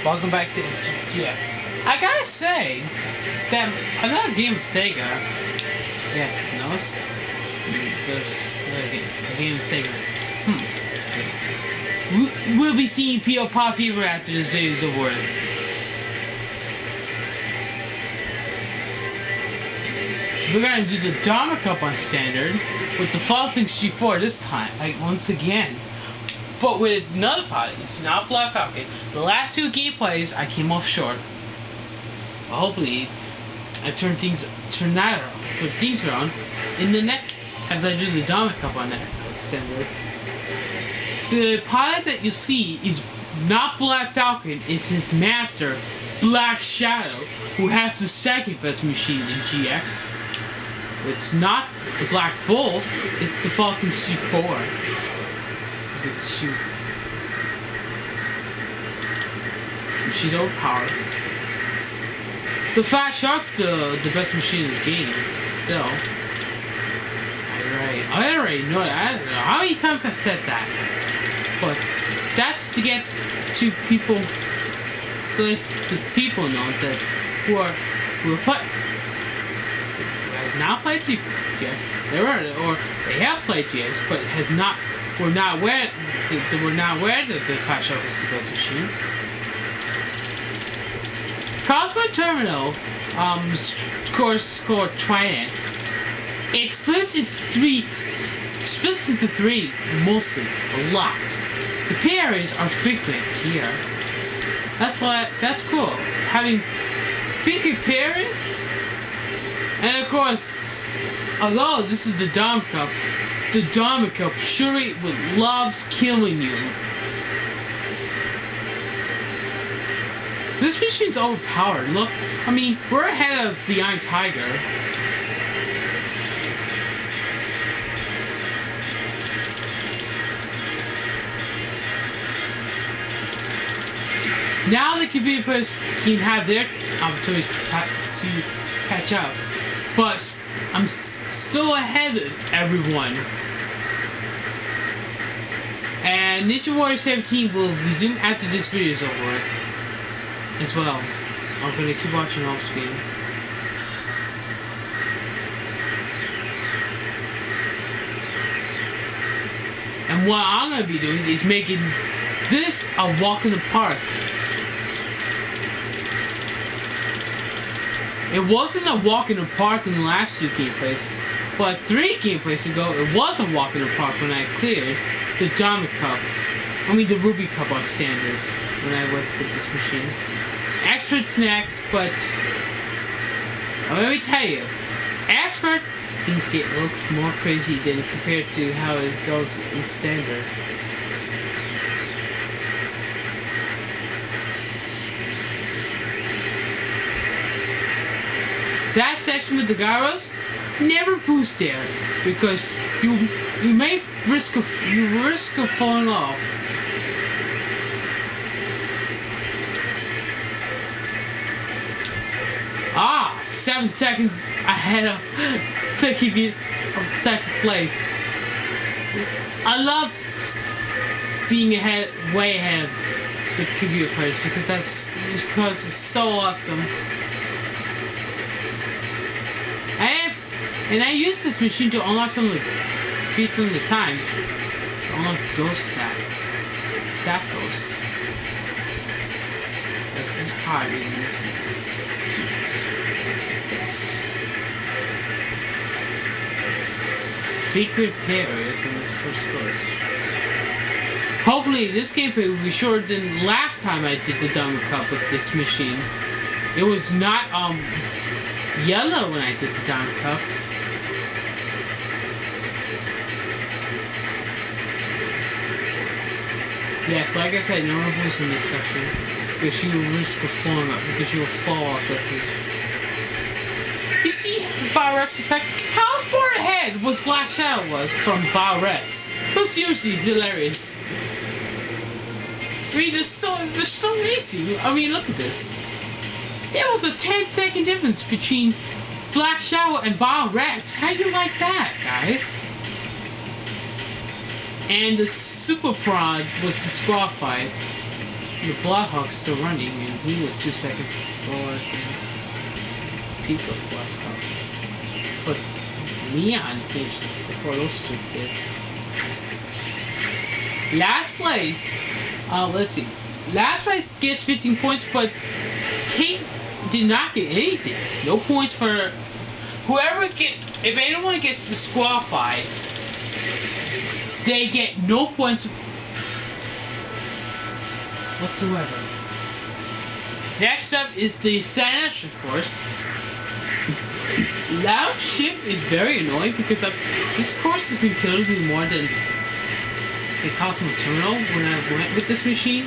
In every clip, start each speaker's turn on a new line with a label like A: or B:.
A: welcome back to GX. I gotta say that another game of Sega. Yeah, no, there's another game of Sega. We'll be seeing P.O. Pop Fever after this video is over. We're gonna do the Dharma Cup on standard with the Falcon G4 this time, like once again. But with another pilot, it's not Black Falcon. The last two gameplays I came off short. But hopefully I turn things around in the next as I do the Dharma Cup on that standard. The pilot that you see is not Black Falcon, it's his master, Black Shadow, who has the second best machine in GX. It's not the Black Bull, it's the Falcon C4. She's overpowered. The Fat Shark's the best machine in the game, still. I already know that. I don't know how many times I've said that. But that's to get to people, so the people know that who have not played GX, or they have played GX, but were not aware that the Fat Shark is the best machine. Cosmo Terminal, scored Trident. It splits into three, mostly, a lot. The pairs are frequent here. That's cool. Having frequent pairings, and of course, although this is the Dharma Cup surely loves killing you. This machine's overpowered. Look, I mean, we're ahead of the Iron Tiger. Now the computer players can have their opportunity to catch up, but I'm still ahead of everyone. And Ninja Warrior 17 will resume after this video is over as well. I'm gonna keep watching off screen. And what I'm gonna be doing is making this a walk in the park. It wasn't a walk in the park in the last two gameplays, but 3 gameplays ago it was a walk in the park when I cleared the Dharma Cup. I mean the Ruby Cup on standard when I went with this machine. Expert's next, but let me tell you, Expert things get a little more crazy than compared to how it goes in standard. That section with the gyros, never boost there because you may risk of falling off. Ah, 7 seconds ahead of second place. I love being way ahead of the computer players because it's so awesome. And I use this machine to unlock some of the feats in the time. To unlock ghost staff ghost. That's hard, isn't it? Secret areas in the first course. Hopefully this gameplay will be shorter than last time I did the Dharma Cup with this machine. It was not yellow when I did the Dharma Cup. Yes, like I said, no one boost in this section because you will risk of falling up, because you will fall off like this. You see Biorex effect? How far ahead was Black Shadow from Biorex? So seriously hilarious. I mean, they're so easy. I mean, look at this. There was a 10-second difference between Black Shadow and Biorex. How do you like that, guys? And the Super Prod was disqualified. The Blackhawk's still running, and he was 2 seconds before the peak of Blackhawk. But Neon finished before those two did. Last place, let's see. Last place gets 15 points, but Kate did not get anything. No points for whoever gets. If anyone gets disqualified, they get no points whatsoever. Next up is the San Andreas course. Loud shift is very annoying because this course has been killing me more than the Cosmo Terminal when I went with this machine.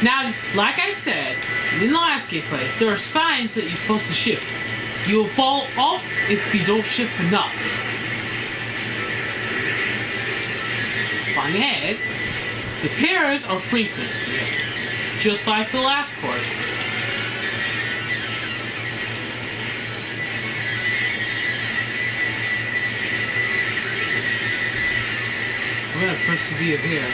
A: Now, like I said in the last gameplay, there are signs that you're supposed to shift. You will fall off if you don't shift enough. Flying ahead, the pairs are frequent, just like the last course. I'm gonna persevere here.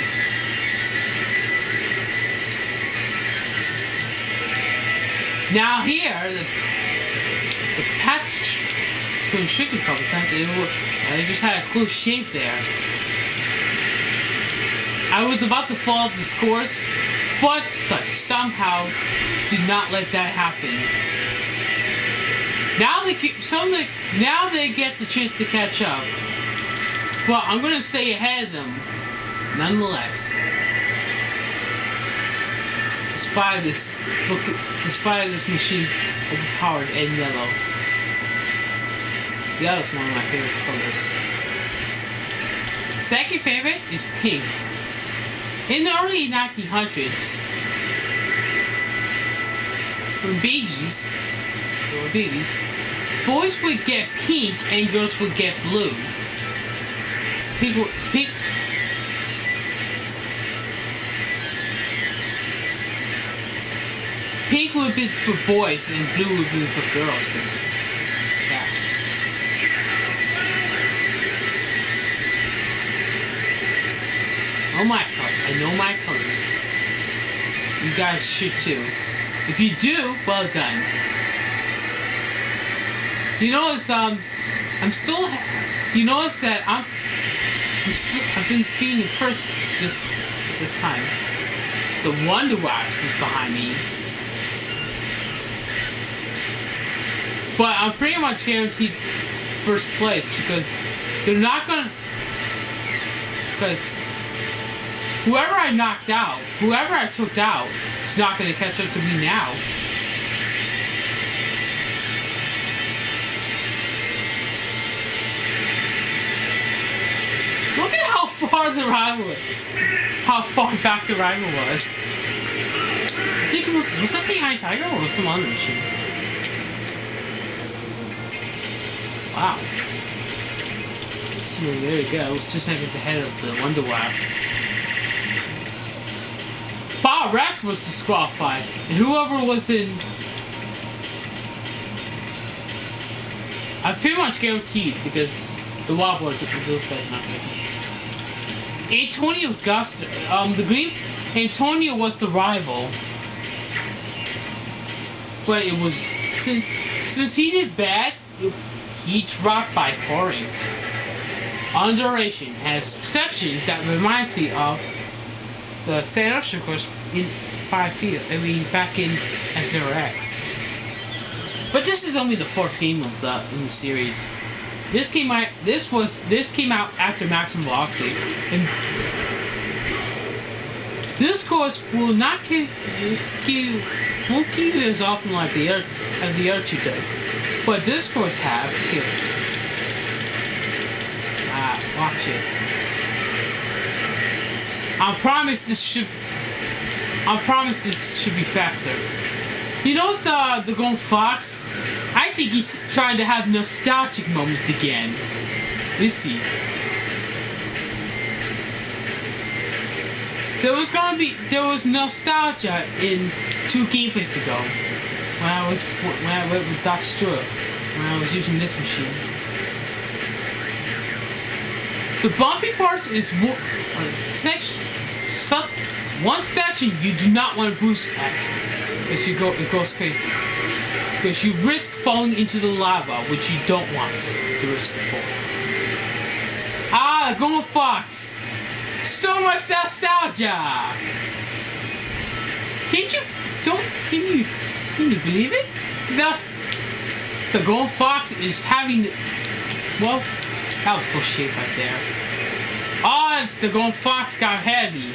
A: Now here, the patch been shaking a couple times. I just had a close shave there. I was about to fall off the course, but somehow did not let that happen. Now they get the chance to catch up, but I'm gonna stay ahead of them, nonetheless. Despite this machine overpowered and yellow. Yellow's one of my favorite colors. Second favorite is pink. In the early 1900s, when babies, boys would get pink and girls would get blue. Pink would be for boys and blue would be for girls. Yeah. Oh my colors. I know my colors. You guys should too. If you do, well done. You notice you notice that I've been being first this time. The Wonder Wax is behind me. But I'm pretty much guaranteed first place because they're not gonna. Because whoever I knocked out, whoever I took out, is not gonna catch up to me now. Look at how far the rival was. How far back the rival was. I think was that the Iron Tiger or some other machine? Wow. So there you go. I was 2 seconds ahead of the Wonder Wax. Bob Rex was disqualified. And whoever was in... I'm pretty much guaranteed because the Wild Boys are those guys not good. Antonio Guster. The green... Antonio was the rival. But it was... Since he did bad... He dropped by 4 rings. On duration has sections that reminds me of the San Andreas course in 5 feet. Back in S0X. But this is only the 4th game of in the series. This came out after Maximum Velocity, and this course will not won't keep you as often like the other two does. But this course have here. Watch it. I promise this should be faster. You know the Golden Fox? I think he's trying to have nostalgic moments again. Is he? There was nostalgia in 2 gameplays ago. When I went with Dr. Stewart, when I was using this machine. The bumpy part is one section you do not want to boost at. Because it goes crazy. Because you risk falling into the lava, which you don't want to risk for. Ah, Golden Fox! So much nostalgia! Can you believe it? The Golden Fox is having, well, that was bullshit right there. Oh, the Golden Fox got heavy.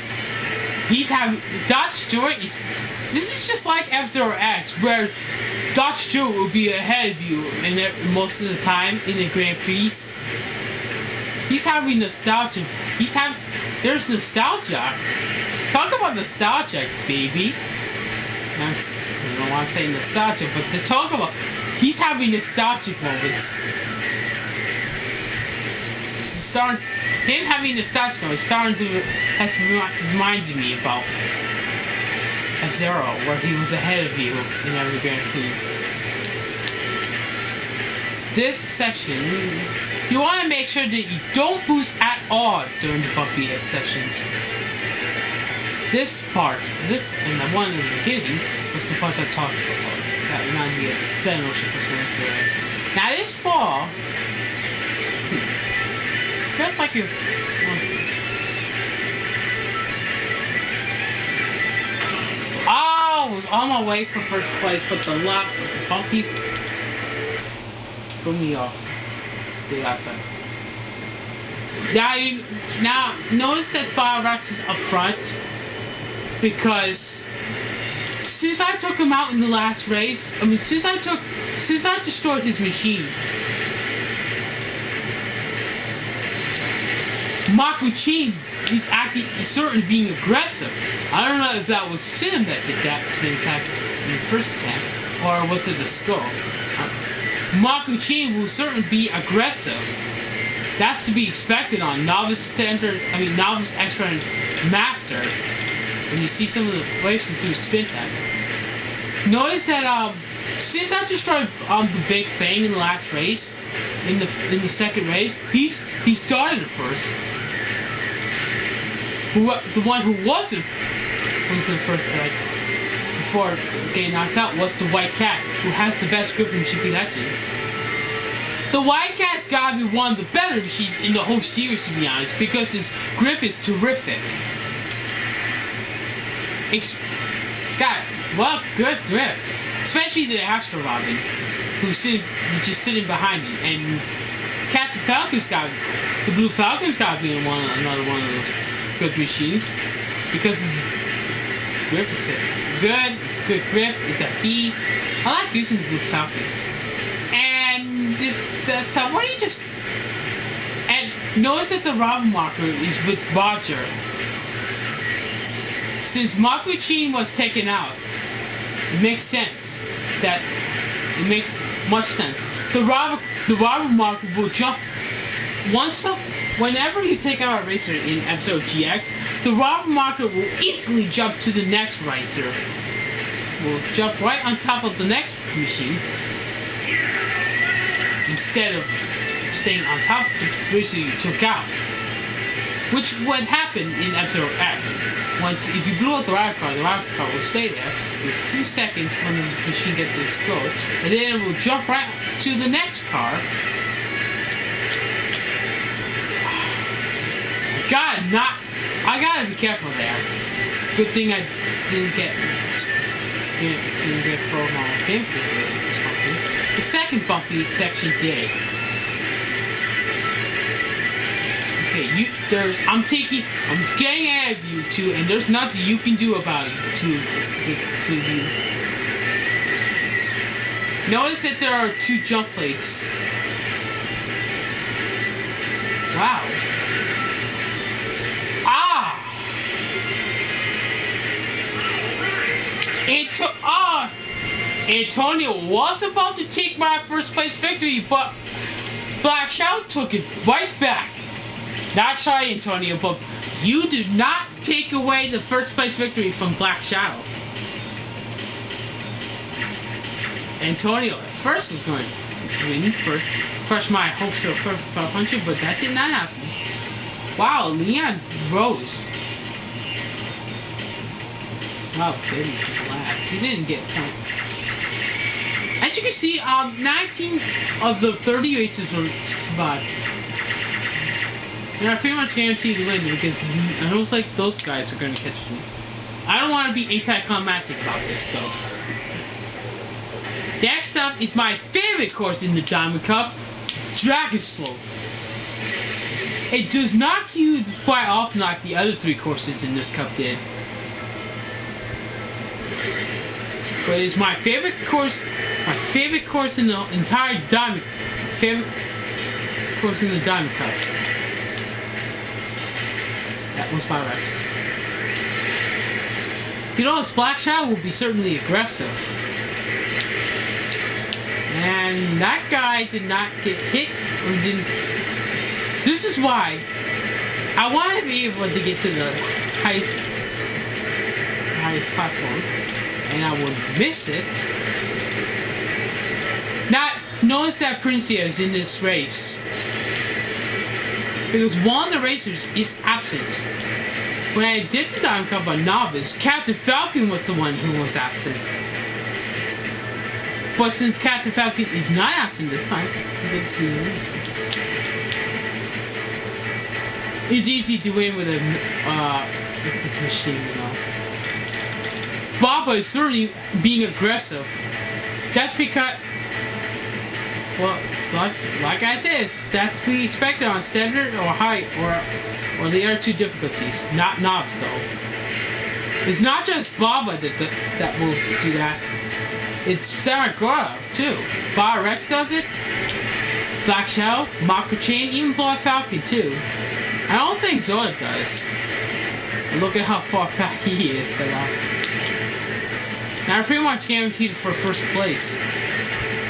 A: He's having, Dot Stewart, this is just like F-Zero X, where Dot Stewart will be ahead of you most of the time in the Grand Prix. He's having nostalgia. There's nostalgia. Talk about nostalgia, baby. I don't want to say nostalgia, but to talk about, he's having nostalgic moments. Him having nostalgic moments has reminded me about F-Zero, where he was ahead of you in every Grand Prix. This section, you want to make sure that you don't boost at all during the bumpy sections. This part, and the one in the beginning, was the part I talked about. That reminds me of Sentinel Ship. Now this fall, feels like you're... I was on my way for first place, but the bumpy threw me off the outside. Now, notice that Firefox is up front, because since I took him out in the last race, since I destroyed his machine, Makuchin is certainly being aggressive. I don't know if that was Sim that did that attack in the first attempt, or was it the skull. Makuchin will certainly be aggressive. That's to be expected on novice expert, and master. When you see some of the ways to do spin test. Notice that since I destroyed the Big Fang in the last race, in the second race, he started it first. The one who was the first before getting knocked out was the White Cat, who has the best grip in GP Legends. The White Cat's gotta be one of the better machines in the whole series, to be honest, because his grip is terrific. Good grip. Especially the Astro Robin, who's just sitting behind me. And Captain Falcon's the Blue Falcon's got to be another one of those good machines. Because his grip is good grip, it's a B. I like using the Blue Falcon. And what do you just... And notice that the Robin marker is with Roger. Since Makuchin was taken out, it makes sense. It makes much sense. The Robin marker will jump whenever you take out a racer in episode GX, the Robin marker will instantly jump to the next racer. Will jump right on top of the next machine instead of staying on top of the racer you took out. Which would happen in episode X. If you blew out the rival car will stay there for 2 seconds when the machine gets to explode, and then it will jump right to the next car. I gotta be careful there. Good thing I didn't get thrown on gameplay or something. The second bumpy section did. I'm getting ahead of you two, and there's nothing you can do about it to you. Notice that there are 2 jump plates. Wow. Antonio was about to take my first place victory, but Black Shadow took it right back. Not sorry, Antonio, but you did not take away the first place victory from Black Shadow. Antonio at first was going to win first, crush my hopes of first 500, but that did not happen. Wow, Leon Rose. Wow, Betty last. He didn't get points. As you can see, 19 of the 30 races were survived. And I pretty much guaranteed to win because I don't think those guys are going to catch me. I don't want to be anticlimactic about this, though. Next up is my favorite course in the Diamond Cup, Dragon Slope. It does not use quite often like the other 3 courses in this cup did. But it's my favorite course in the entire Diamond Cup. That was my right. You know, this Black Shadow will be certainly aggressive. And that guy did not get hit or didn't. This is why I want to be able to get to the highest platform, and I would miss it. Now, notice that Princia is in this race because one of the racers is absent. When I did the Diamond Cup on Novice, Captain Falcon was the one who was absent. But since Captain Falcon is not absent this time, it's easy to win with a machine, you know. Baba is certainly being aggressive. That's because, well, like I said, that's to be expected on standard or high or the other 2 difficulties. Not knobs though. It's not just Baba that will do that. It's Saragora too. Bar Rex does it. Black Shadow, Mako Chain, even Black Falcon too. I don't think Zoda does. Look at how far back he is. But, now I'm pretty much guaranteed for first place.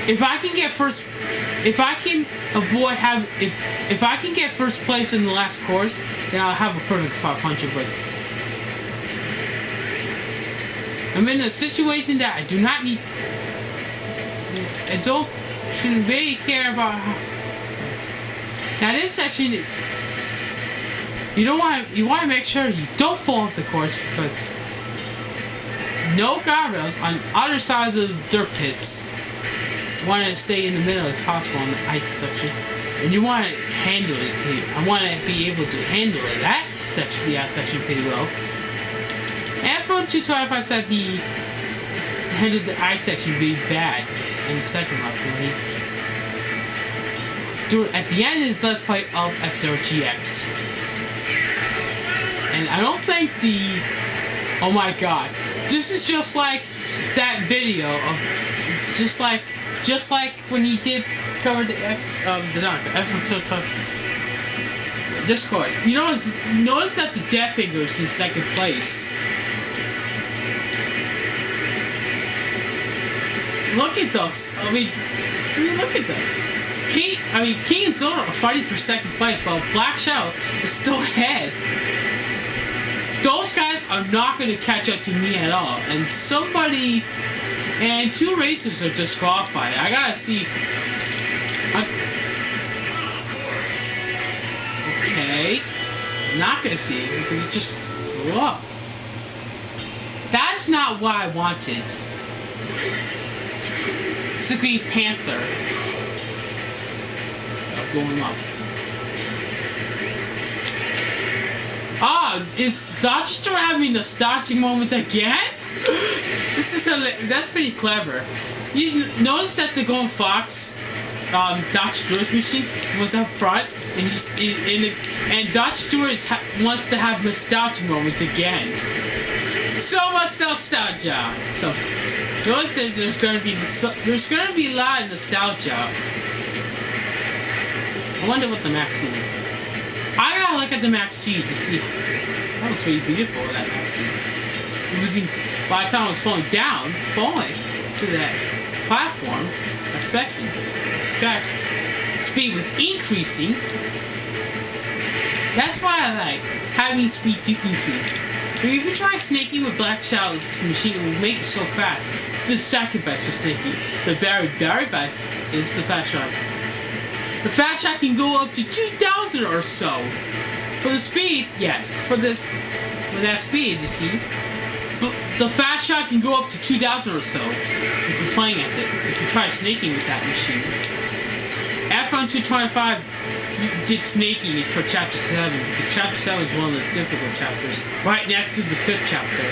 A: If I can get first place in the last course, then I'll have a perfect spot puncher. But I'm in a situation that I do not need. I shouldn't really care about how. Now this section is. You want to make sure you don't fall off the course because no guardrails on either side of the dirt pits. You want to stay in the middle as possible on the ice section, and you want to handle it. I want to be able to handle it. That section pretty well. And from 225 said he handled the ice section really bad in the second lap. At the end is Let's Play of F-Zero GX. And I don't think oh my god, this is just like that video of, just like when he did cover the Discord. You notice that the Death Finger is in second place. Look at those. I mean, look at them. King and Zoda are fighting for second place, while Black Shadow is still ahead. Those guys are not going to catch up to me at all, and 2 racers are disqualified. I gotta see. Okay, I'm not gonna see it because it just blew up. That's not what I wanted. It's the Green Panther going up. Is Dodger having a starting moment again? That's pretty clever. You notice that the Golden Fox, Dodge Stewart's machine was up front, and Dodge Stewart wants to have nostalgia moments again. So much nostalgia. So George says there's gonna be a lot of nostalgia. I wonder what the Max is. I gotta look at the Max G to see. That was pretty beautiful, that Max G. By the time I was falling to that platform, section, in fact, speed was increasing. That's why I like having speed decreasing. If you try snaking with Black Shadow's machine, it will make it so fast. The second best for snaking. The very, very best is the Fast Shot. The Fast Shot can go up to 2,000 or so. For the speed, yes. For that speed, you see. The fast shot can go up to 2,000 or so if you're playing at it. If you try snaking with that machine. F-on 225 did snaking for chapter 7. Because chapter 7 is one of the difficult chapters. Right next to the 5th chapter.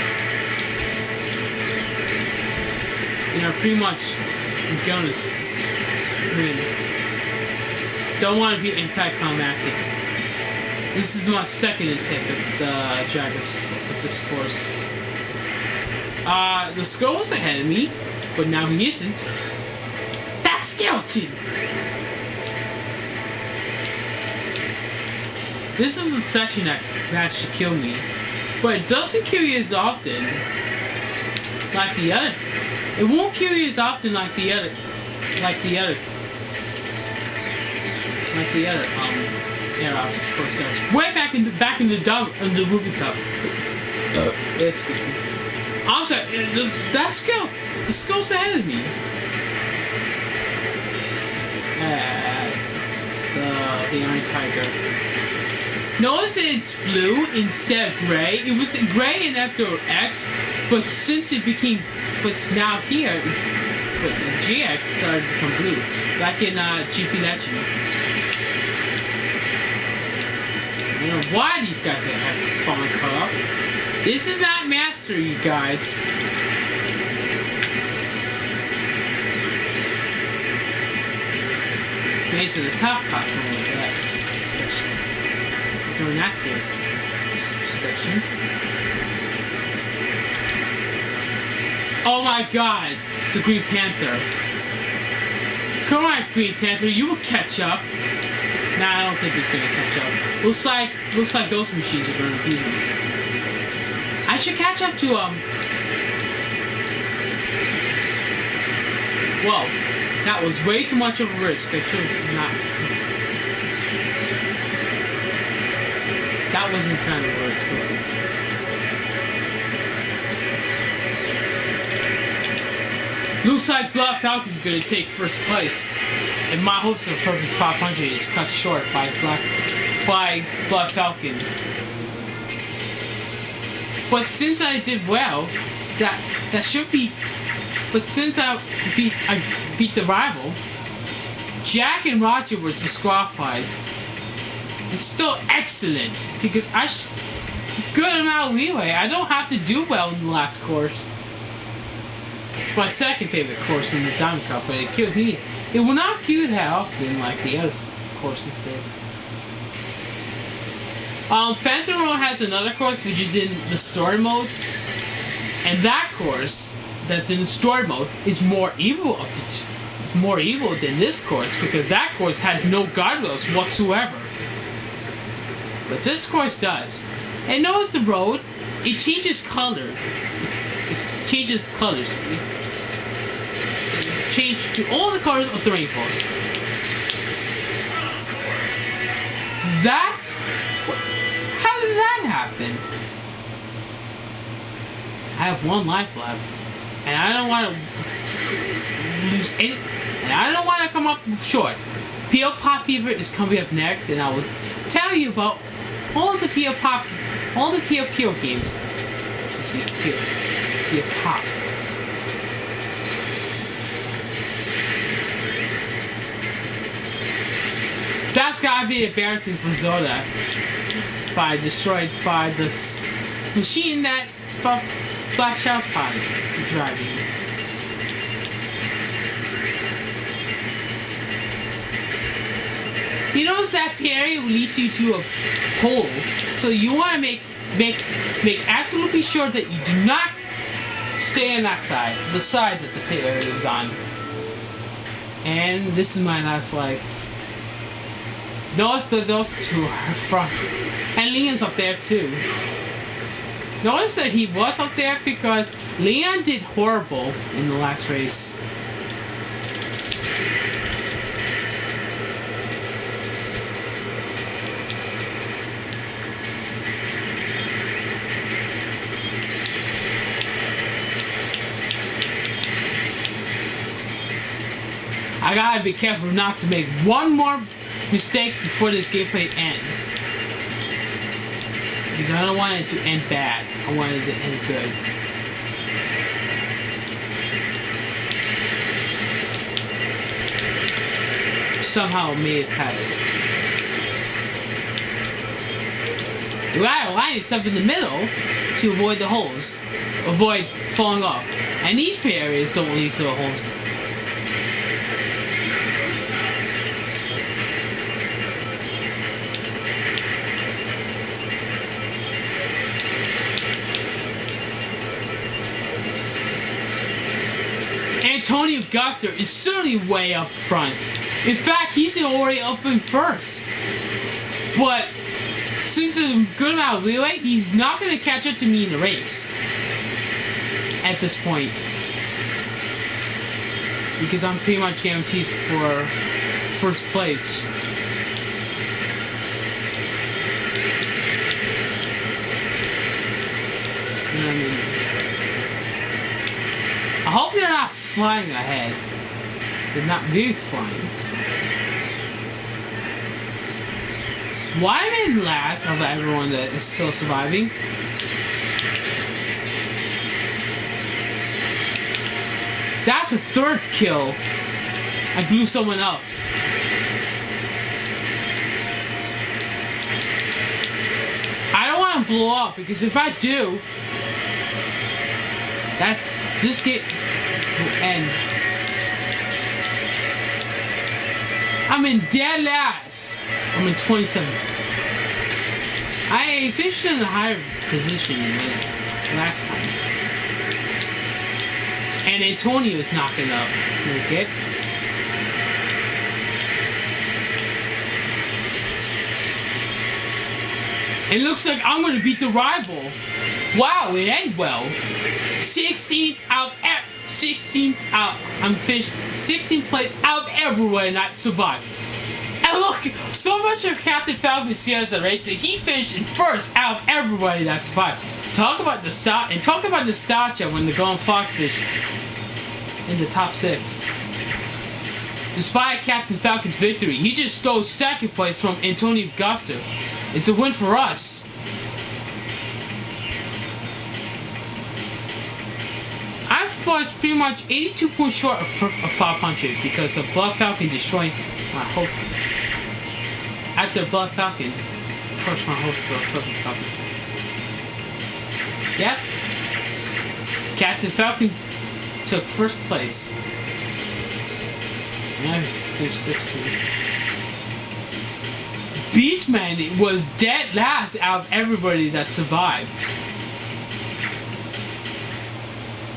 A: You know, pretty much Jonas. I mean, don't want to be anticlimactic. This is my second attempt at the Jaggers of this course. The skull was ahead of me, but now he isn't. That's Skeleton! This is the section that should kill me, but it doesn't kill you as often like the other. It won't kill you as often like the other air optics course does. Way back in the Ruby Cup. Excuse me. I'm sorry, the skill's ahead of me. The Iron Tiger. Notice that it's blue instead of gray. It was gray in F or X, but now here, but the GX started to become blue, like in GP Legend. I don't know why these guys have fallen cut up. This is not Master, you guys. Made to the top platform like that. Doing that here. Section. Oh my god! The Green Panther. Come on, Green Panther, you will catch up. Nah, I don't think it's gonna catch up. Looks like those machines are gonna beat him. I should catch up to Whoa, that was way too much of a risk. I should not. That wasn't kind of a risk. Looks like Black Falcon's gonna take first place, and my hopes of perfect 500 is cut short by Black Falcon. But since I did well, that should be. But since I beat the rival, Jack and Roger were disqualified. It's still excellent because good amount of leeway. I don't have to do well in the last course. It's my second favorite course in the Diamond Cup, but it killed me. It will not kill you that often like the other courses did. Phantom Road has another course which is in the story mode, and that course that's in the story mode is more evil. It's more evil than this course because that course has no guardrails whatsoever. But this course does. And notice the road, it changes color. It changes colors. It changes to all the colors of the rainbow. How did that happen? I have one life left, and I don't want to lose any, and I don't want to come up short. PO Pop Fever is coming up next, and I will tell you about all the PO games. PO Pop. That's gotta be embarrassing for Zoda. Destroyed by the machine that Black Shadow Pod is driving. You know that area leads you to a hole, so you want to make absolutely sure that you do not stay on that side, the side that the area is on. And this is my last life. Those two are front. And Leon's up there too. Notice that he was up there because Leon did horrible in the last race. I gotta be careful not to make one more mistake before this gameplay ends. Because I don't want it to end bad. I want it to end good. Somehow it made it past it. You gotta line stuff in the middle to avoid the holes. Avoid falling off. And these three areas don't lead to the holes. Antonio Guster is certainly way up front. In fact, he's already up in first. But since there's a good amount of leeway, he's not going to catch up to me in the race at this point. Because I'm pretty much guaranteed for first place. You know what I mean? I hope they're not flying ahead. They're not really flying. Why am I in last of everyone that is still surviving? That's a third kill. I blew someone up. I don't want to blow up because if I do, this game will end. I'm in dead last. I'm in 27th. I finished in a higher position than last time. And Antonio is not going to make it. It looks like I'm going to beat the rival. Wow, it ended well. 16th out. I'm finished 16th place out of everyone that survived. And look, so much of Captain Falcon's fears the race that he finished in first out of everybody that survived. Talk about the nostalgia when the Golden Fox finished in the top 6. Despite Captain Falcon's victory, he just stole second place from Antonio Guster. It's a win for us. I was pretty much 82 points short of 500 because the Black Falcon destroyed my host. After Black Falcon, first my host for Black Falcon. Yep. Captain Falcon took first place. And there's 16. Beastman was dead last out of everybody that survived.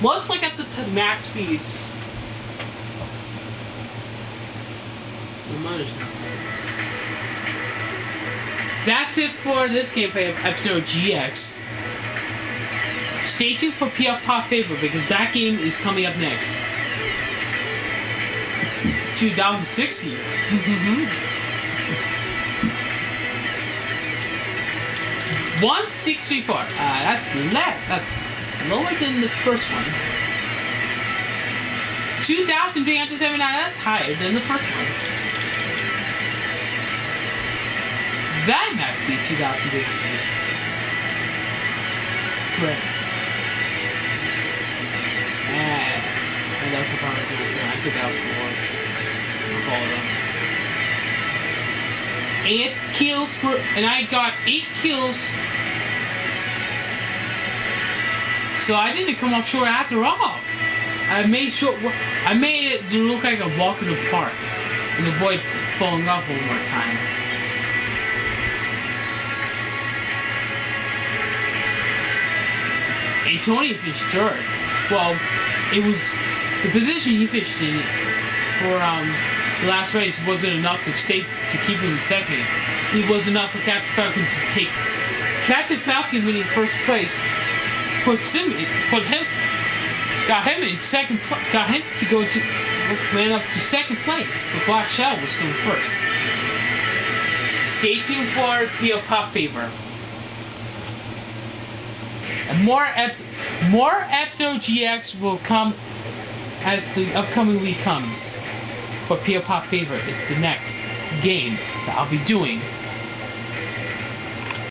A: Let's look at the max speeds. That's it for this gameplay of episode GX. Stay tuned for PF Pop Favor because that game is coming up next. 2060. 1634. That's less. That's lower than the first one. 2,379. That's higher than the first one. That must be 2,300. Correct. And that's the problem. I took out 4. I'll call it up. 8 kills for, and I got 8 kills. So I didn't come up short after all. I made it look like a walk in the park and avoid falling off one more time. Antonio finished third. Well, it was the position he fished in for the last race wasn't enough to keep him in second. It was enough for Captain Falcon to take Captain Falcon winning first place. Got him in second. Got him to go to ran up to second place. The Black Shell was still first. Stay tuned for PO Pop Favor. And more Episode GX will come as the upcoming week comes. But PO Pop Favor is the next game that I'll be doing